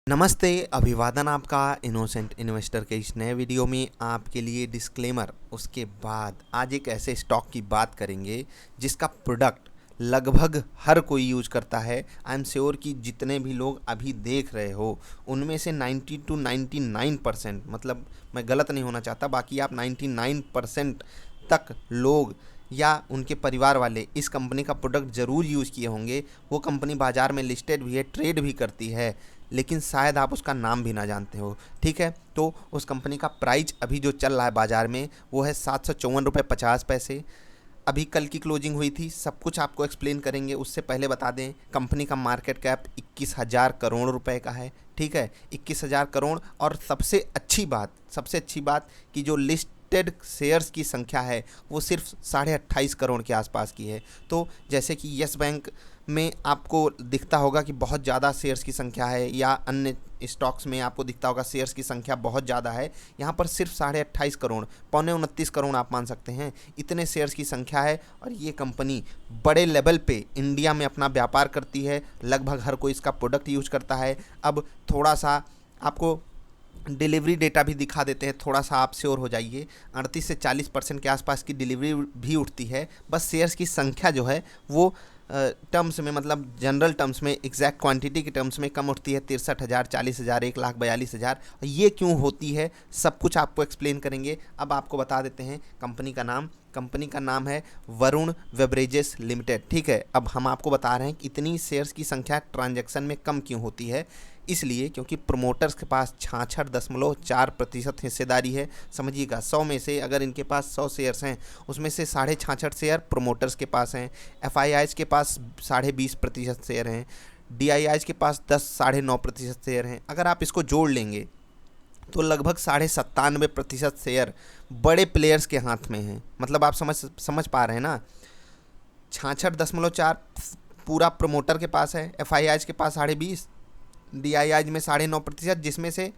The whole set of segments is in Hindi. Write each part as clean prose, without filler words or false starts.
नमस्ते, अभिवादन आपका इनोसेंट इन्वेस्टर के इस नए वीडियो में आपके लिए डिस्क्लेमर। उसके बाद आज एक ऐसे स्टॉक की बात करेंगे जिसका प्रोडक्ट लगभग हर कोई यूज करता है। आई एम श्योर कि जितने भी लोग अभी देख रहे हो उनमें से 90 टू 99%, मतलब मैं गलत नहीं होना चाहता, बाकी आप 99% तक लोग या उनके परिवार वाले इस कंपनी का प्रोडक्ट ज़रूर यूज़ किए होंगे। वो कंपनी बाज़ार में लिस्टेड भी है, ट्रेड भी करती है, लेकिन शायद आप उसका नाम भी ना जानते हो। ठीक है, तो उस कंपनी का प्राइस अभी जो चल रहा है बाज़ार में वो है 754.50 रुपये। अभी कल की क्लोजिंग हुई थी, सब कुछ आपको एक्सप्लेन करेंगे। उससे पहले बता दें, कंपनी का मार्केट कैप 21,000 करोड़ रुपए का है। ठीक है, 21,000 करोड़। और सबसे अच्छी बात कि जो लिस्टेड शेयर्स की संख्या है वो सिर्फ 28.5 करोड़ के आसपास की है। तो जैसे कि यस बैंक में आपको दिखता होगा कि बहुत ज़्यादा शेयर्स की संख्या है, या अन्य स्टॉक्स में आपको दिखता होगा शेयर्स की संख्या बहुत ज़्यादा है, यहाँ पर सिर्फ 28.5 करोड़, 29.25 करोड़ आप मान सकते हैं, इतने शेयर्स की संख्या है। और ये कंपनी बड़े लेवल पे इंडिया में अपना व्यापार करती है, लगभग हर कोई इसका प्रोडक्ट यूज करता है। अब थोड़ा सा आपको डिलीवरी डेटा भी दिखा देते हैं, थोड़ा सा आप श्योर हो जाइए। 38 से 40% के आसपास की डिलीवरी भी उठती है। बस शेयर्स की संख्या जो है वो टर्म्स में, मतलब जनरल टर्म्स में, एग्जैक्ट क्वांटिटी के टर्म्स में कम उठती है। 63,000, 40,000, 1,42,000। ये क्यों होती है सब कुछ आपको एक्सप्लेन करेंगे। अब आपको बता देते हैं कंपनी का नाम। कंपनी का नाम है वरुण बेवरेजेस लिमिटेड। ठीक है, अब हम आपको बता रहे हैं कि इतनी शेयर्स की संख्या ट्रांजैक्शन में कम क्यों होती है। इसलिए क्योंकि प्रोमोटर्स के पास 66.4% हिस्सेदारी है। समझिएगा, 100 में से अगर इनके पास 100 शेयर्स हैं, उसमें से 66.5 शेयर प्रोमोटर्स के पास हैं। एफआईआईज के पास 20.5% शेयर हैं। डीआईआईज के पास 10.9% शेयर हैं। अगर आप इसको जोड़ लेंगे तो लगभग 97.5% शेयर बड़े प्लेयर्स के हाथ में हैं। मतलब आप समझ पा रहे हैं ना। 66.4 पूरा प्रमोटर के पास है, एफआईआईज के पास 20.5, डीआईआईज में 9.5%, जिसमें से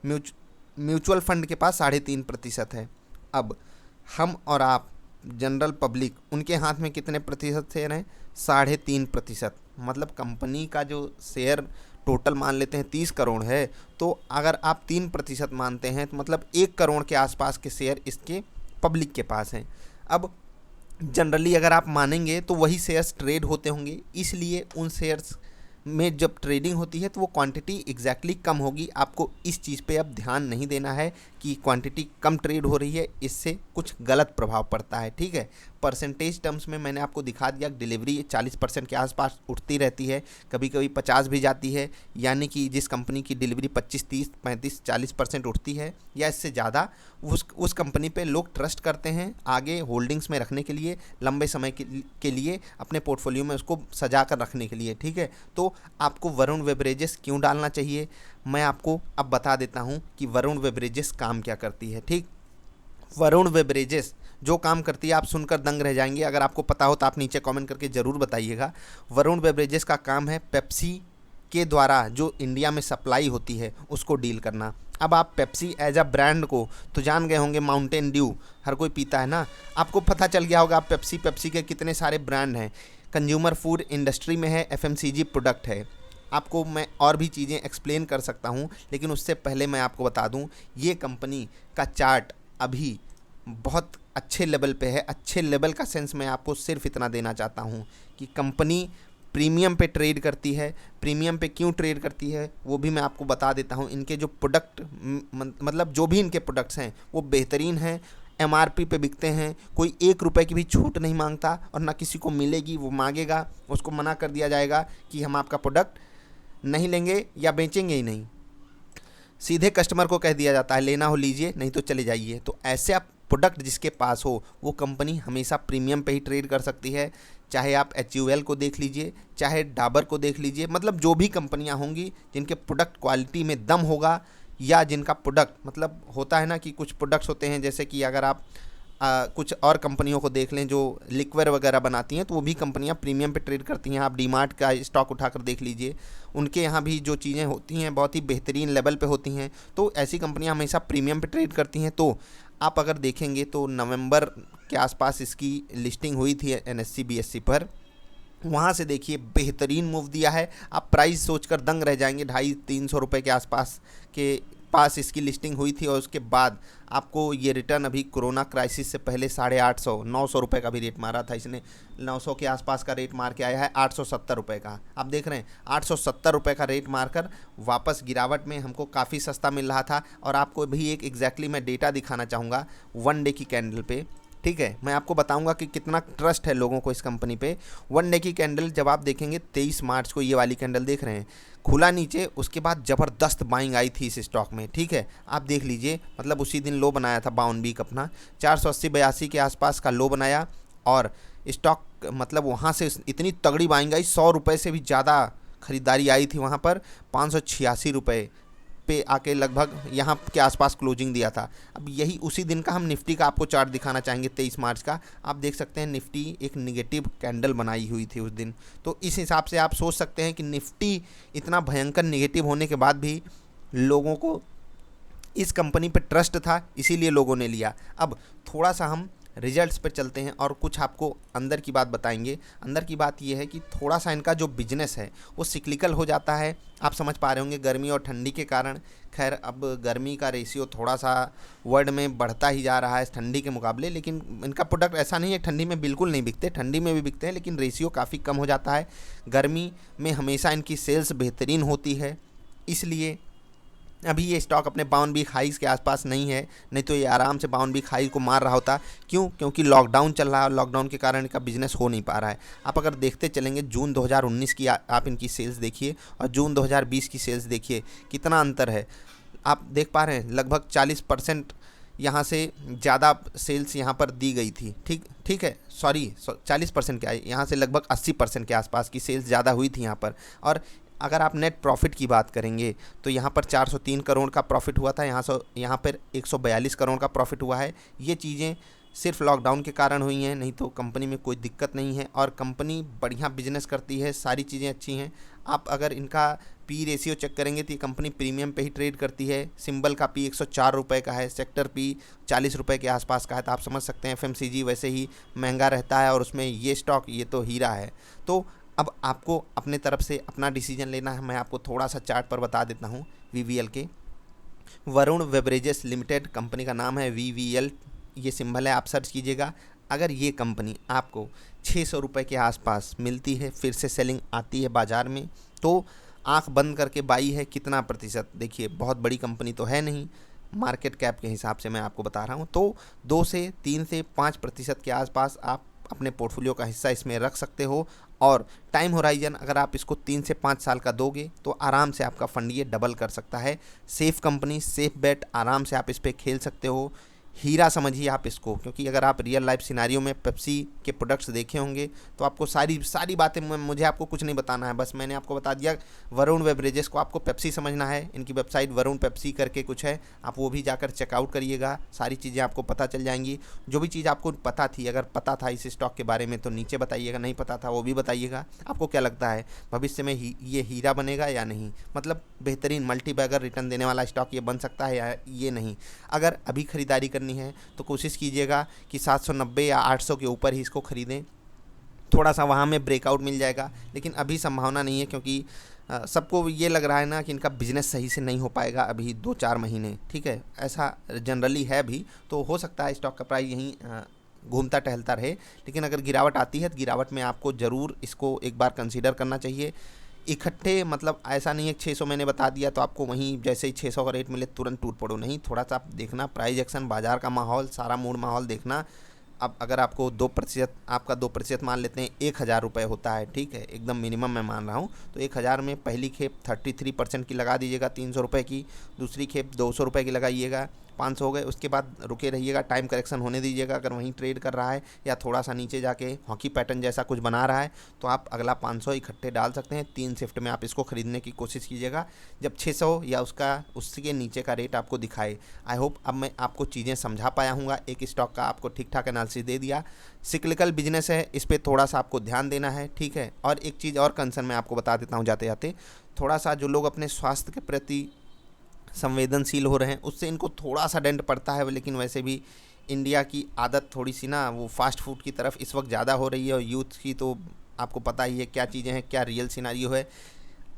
म्यूचुअल फंड के पास 3.5% है। अब हम और आप जनरल पब्लिक, उनके हाथ में कितने प्रतिशत शेयर हैं? 3.5%। मतलब कंपनी का जो शेयर टोटल मान लेते हैं 30 करोड़ है, तो अगर आप 3% मानते हैं तो मतलब 1 करोड़ के आसपास के शेयर इसके पब्लिक के पास हैं। अब जनरली अगर आप मानेंगे तो वही शेयर्स ट्रेड होते होंगे, इसलिए उन शेयर्स में जब ट्रेडिंग होती है तो वो क्वांटिटी एग्जैक्टली कम होगी। आपको इस चीज़ पे अब ध्यान नहीं देना है कि क्वांटिटी कम ट्रेड हो रही है, इससे कुछ गलत प्रभाव पड़ता है। ठीक है, परसेंटेज टर्म्स में मैंने आपको दिखा दिया, डिलीवरी 40% के आसपास उठती रहती है, कभी कभी 50 भी जाती है। यानी कि जिस कंपनी की डिलीवरी 25, 30, 35, 40% उठती है या इससे ज़्यादा, उस कंपनी पे लोग ट्रस्ट करते हैं आगे होल्डिंग्स में रखने के लिए, लंबे समय के लिए अपने पोर्टफोलियो में उसको सजा कर रखने के लिए। ठीक है, तो आपको वरुण बेवरेजेस क्यों डालना चाहिए, मैं आपको अब बता देता हूं कि वरुण बेवरेजेस काम क्या करती है। ठीक, वरुण बेवरेजेस जो काम करती है आप सुनकर दंग रह जाएंगे। अगर आपको पता हो तो आप नीचे कमेंट करके ज़रूर बताइएगा। वरुण बेवरेजेस का काम है पेप्सी के द्वारा जो इंडिया में सप्लाई होती है उसको डील करना। अब आप पेप्सी एज अ ब्रांड को तो जान गए होंगे, माउंटेन ड्यू हर कोई पीता है ना। आपको पता चल गया होगा पेप्सी के कितने सारे ब्रांड हैं। कंज्यूमर फूड इंडस्ट्री में है, एफएमसीजी प्रोडक्ट है। आपको मैं और भी चीज़ें एक्सप्लेन कर सकता हूं, लेकिन उससे पहले मैं आपको बता दूं, ये कंपनी का चार्ट अभी बहुत अच्छे लेवल पे है। अच्छे लेवल का सेंस मैं आपको सिर्फ इतना देना चाहता हूं कि कंपनी प्रीमियम पे ट्रेड करती है। प्रीमियम पे क्यों ट्रेड करती है वो भी मैं आपको बता देता हूं। इनके जो प्रोडक्ट, मतलब जो भी इनके प्रोडक्ट्स हैं वो बेहतरीन हैं, एमआरपी पे बिकते हैं। कोई 1 रुपए की भी छूट नहीं मांगता, और ना किसी को मिलेगी। वो मांगेगा, उसको मना कर दिया जाएगा कि हम आपका प्रोडक्ट नहीं लेंगे या बेचेंगे ही नहीं। सीधे कस्टमर को कह दिया जाता है लेना हो लीजिए, नहीं तो चले जाइए। तो ऐसे आप प्रोडक्ट जिसके पास हो वो कंपनी हमेशा प्रीमियम पे ही ट्रेड कर सकती है। चाहे आप HUL को देख लीजिए, चाहे डाबर को देख लीजिए, मतलब जो भी कंपनियां होंगी जिनके प्रोडक्ट क्वालिटी में दम होगा, या जिनका प्रोडक्ट, मतलब होता है ना कि कुछ प्रोडक्ट्स होते हैं, जैसे कि अगर आप कुछ और कंपनियों को देख लें जो लिक्विड वगैरह बनाती हैं, तो वो भी कंपनियां प्रीमियम पे ट्रेड करती हैं। आप डीमार्ट का स्टॉक उठाकर देख लीजिए, उनके यहाँ भी जो चीज़ें होती हैं बहुत ही बेहतरीन लेवल पे होती हैं। तो ऐसी कंपनियां हमेशा प्रीमियम पे ट्रेड करती हैं। तो आप अगर देखेंगे तो नवंबर के आसपास इसकी लिस्टिंग हुई थी NSE BSE पर, वहाँ से देखिए बेहतरीन मूव दिया है। आप प्राइस सोचकर दंग रह जाएंगे। 250-300 रुपये के आसपास के पास इसकी लिस्टिंग हुई थी और उसके बाद आपको ये रिटर्न अभी कोरोना क्राइसिस से पहले 850-900 रुपये का भी रेट मारा था इसने। 900 के आसपास का रेट मार के आया है 870 रुपये का। आप देख रहे हैं 870 रुपये का रेट मारकर वापस गिरावट में हमको काफ़ी सस्ता मिल रहा था। और आपको भी एक एग्जैक्टली मैं डेटा दिखाना चाहूँगा 1 डे की कैंडल पे, ठीक है। मैं आपको बताऊंगा कि कितना ट्रस्ट है लोगों को इस कंपनी पे। 1 डे की कैंडल जब आप देखेंगे 23 मार्च को, ये वाली कैंडल देख रहे हैं, खुला नीचे, उसके बाद ज़बरदस्त बाइंग आई थी इस स्टॉक में, ठीक है। आप देख लीजिए, मतलब उसी दिन लो बनाया था बाउन वीक अपना 480-82 के आसपास का लो बनाया और स्टॉक मतलब वहाँ से इतनी तगड़ी बाइंग आई, 100 रुपये से भी ज़्यादा खरीदारी आई थी वहाँ पर। 586 रुपये पे आके लगभग यहाँ के आसपास क्लोजिंग दिया था। अब यही उसी दिन का हम निफ्टी का आपको चार्ट दिखाना चाहेंगे 23 मार्च का। आप देख सकते हैं निफ्टी एक निगेटिव कैंडल बनाई हुई थी उस दिन। तो इस हिसाब से आप सोच सकते हैं कि निफ्टी इतना भयंकर निगेटिव होने के बाद भी लोगों को इस कंपनी पे ट्रस्ट था, इसीलिए लोगों ने लिया। अब थोड़ा सा हम रिजल्ट्स पे चलते हैं और कुछ आपको अंदर की बात बताएंगे। अंदर की बात ये है कि थोड़ा सा इनका जो बिजनेस है वो सिक्लिकल हो जाता है। आप समझ पा रहे होंगे गर्मी और ठंडी के कारण। खैर अब गर्मी का रेशियो थोड़ा सा वर्ल्ड में बढ़ता ही जा रहा है ठंडी के मुकाबले, लेकिन इनका प्रोडक्ट ऐसा नहीं है ठंडी में बिल्कुल नहीं बिकते, ठंडी में भी बिकते हैं, लेकिन रेशियो काफ़ी कम हो जाता है। गर्मी में हमेशा इनकी सेल्स बेहतरीन होती है, इसलिए अभी ये स्टॉक अपने 52 वीक हाइज के आसपास नहीं है, नहीं तो ये आराम से 52 वीक हाई को मार रहा होता। क्यों? क्योंकि लॉकडाउन चल रहा है और लॉकडाउन के कारण इनका बिजनेस हो नहीं पा रहा है। आप अगर देखते चलेंगे जून 2019 की आप इनकी सेल्स देखिए और जून 2020 की सेल्स देखिए, कितना अंतर है। आप देख पा रहे हैं लगभग 40% यहाँ से ज़्यादा सेल्स यहाँ पर दी गई थी, ठीक है, सॉरी 40% क्या है, यहाँ से लगभग 80% के आसपास की सेल्स ज़्यादा हुई थी यहाँ पर। और अगर आप नेट प्रॉफिट की बात करेंगे तो यहाँ पर 403 करोड़ का प्रॉफिट हुआ था, यहाँ पर 142 करोड़ का प्रॉफिट हुआ है। ये चीज़ें सिर्फ लॉकडाउन के कारण हुई हैं, नहीं तो कंपनी में कोई दिक्कत नहीं है और कंपनी बढ़िया बिजनेस करती है, सारी चीज़ें अच्छी हैं। आप अगर इनका पी रेशियो चेक करेंगे तो ये कंपनी प्रीमियम पे ही ट्रेड करती है। सिंबल का पी 104 रुपये का है, सेक्टर पी 40 रुपये के आसपास का है। तो आप समझ सकते हैं एफएमसीजी वैसे ही महंगा रहता है और उसमें ये स्टॉक ये तो हीरा है। तो अब आपको अपने तरफ से अपना डिसीजन लेना है। मैं आपको थोड़ा सा चार्ट पर बता देता हूँ वीवीएल के। वरुण बेवरेजेस लिमिटेड कंपनी का नाम है, वीवीएल ये सिंबल है, आप सर्च कीजिएगा। अगर ये कंपनी आपको 600 रुपये के आसपास मिलती है, फिर से सेलिंग आती है बाज़ार में, तो आंख बंद करके बाई है। कितना प्रतिशत? देखिए बहुत बड़ी कंपनी तो है नहीं, मार्केट कैप के हिसाब से मैं आपको बता रहा हूँ, तो 2 से 3 से 5% के आसपास आप अपने पोर्टफोलियो का हिस्सा इसमें रख सकते हो। और टाइम होराइजन अगर आप इसको 3 से 5 साल का दोगे तो आराम से आपका फंड ये डबल कर सकता है। सेफ़ कंपनी, सेफ़ बेट, आराम से आप इस पर खेल सकते हो। हीरा समझिए आप इसको, क्योंकि अगर आप रियल लाइफ सिनारियो में पेप्सी के प्रोडक्ट्स देखे होंगे तो आपको सारी बातें, मुझे आपको कुछ नहीं बताना है, बस मैंने आपको बता दिया। वरुण बेवरेजेस को आपको पेप्सी समझना है, इनकी वेबसाइट वरुण पेप्सी करके कुछ है, आप वो भी जाकर चेकआउट करिएगा, सारी चीज़ें आपको पता चल जाएंगी। जो भी चीज़ आपको पता थी, अगर पता था इस स्टॉक के बारे में तो नीचे बताइएगा, नहीं पता था वो भी बताइएगा। आपको क्या लगता है भविष्य में ये हीरा बनेगा या नहीं? मतलब बेहतरीन मल्टी बैगर रिटर्न देने वाला स्टॉक ये बन सकता है या ये नहीं? अगर अभी खरीदारी करनी है तो कोशिश कीजिएगा कि 790 या 800 के ऊपर ही इसको खरीदें। थोड़ा सा वहाँ में ब्रेकआउट मिल जाएगा, लेकिन अभी संभावना नहीं है, क्योंकि सबको ये लग रहा है ना कि इनका बिजनेस सही से नहीं हो पाएगा अभी 2-4 महीने, ठीक है, ऐसा जनरली है भी। तो हो सकता है स्टॉक का प्राइस यहीं घूमता टहलता रहे, लेकिन अगर गिरावट आती है तो गिरावट में आपको ज़रूर इसको एक बार कंसीडर करना चाहिए। इकट्ठे मतलब ऐसा नहीं है 600 मैंने बता दिया तो आपको वहीं जैसे ही 600 का रेट मिले तुरंत टूट पड़ो, नहीं, थोड़ा सा आप देखना प्राइस एक्शन, बाज़ार का माहौल, सारा मूड माहौल देखना। अब अगर आपको 2% आपका 2% मान लेते हैं 1000 रुपये होता है, ठीक है, एकदम मिनिमम मैं मान रहा हूँ, तो 1000 में पहली खेप 33% की लगा दीजिएगा 300 रुपये की, दूसरी खेप 200 रुपये की लगाइएगा, 500 हो गए, उसके बाद रुके रहिएगा, टाइम करेक्शन होने दीजिएगा। अगर वहीं ट्रेड कर रहा है या थोड़ा सा नीचे जाके हॉकी पैटर्न जैसा कुछ बना रहा है तो आप अगला 500 इकट्ठे डाल सकते हैं। 3 शिफ्ट में आप इसको खरीदने की कोशिश कीजिएगा जब 600 या उसके नीचे का रेट आपको दिखाए। आई होप अब मैं आपको चीज़ें समझा पाया हूँगा, एक स्टॉक का आपको ठीक ठाक एनालिसिस दे दिया। सिक्लिकल बिजनेस है, इस पर थोड़ा सा आपको ध्यान देना है, ठीक है। और एक चीज़ और कंसर्न मैं आपको बता देता हूँ जाते जाते, थोड़ा सा जो लोग अपने स्वास्थ्य के प्रति संवेदनशील हो रहे हैं उससे इनको थोड़ा सा डेंट पड़ता है, लेकिन वैसे भी इंडिया की आदत थोड़ी सी ना वो फास्ट फूड की तरफ इस वक्त ज़्यादा हो रही है और यूथ की तो आपको पता ही है क्या चीज़ें हैं, क्या रियल सिनारियो है।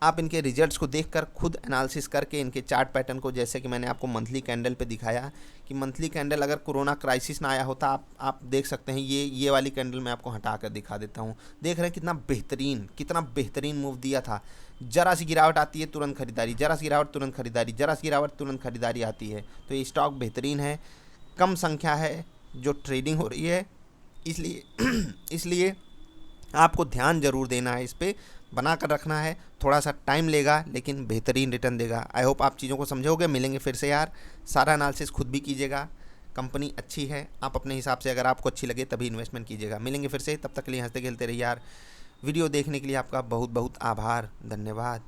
आप इनके रिजल्ट्स को देखकर खुद एनालिसिस करके इनके चार्ट पैटर्न को, जैसे कि मैंने आपको मंथली कैंडल पे दिखाया कि मंथली कैंडल अगर कोरोना क्राइसिस ना आया होता, आप देख सकते हैं ये वाली कैंडल मैं आपको हटा कर दिखा देता हूँ। देख रहे हैं कितना बेहतरीन मूव दिया था। जरा सी गिरावट आती है तुरंत खरीदारी, जरा सी गिरावट तुरंत खरीदारी, जरा सी गिरावट तुरंत खरीदारी आती है। तो ये स्टॉक बेहतरीन है, कम संख्या है जो ट्रेडिंग हो रही है, इसलिए आपको ध्यान जरूर देना है, इस पर बना कर रखना है। थोड़ा सा टाइम लेगा लेकिन बेहतरीन रिटर्न देगा। आई होप आप चीज़ों को समझोगे। मिलेंगे फिर से यार, सारा एनालिसिस खुद भी कीजिएगा। कंपनी अच्छी है, आप अपने हिसाब से अगर आपको अच्छी लगे तभी इन्वेस्टमेंट कीजिएगा। मिलेंगे फिर से, तब तक के लिए हंसते खेलते रहिए यार। वीडियो देखने के लिए आपका बहुत बहुत आभार, धन्यवाद।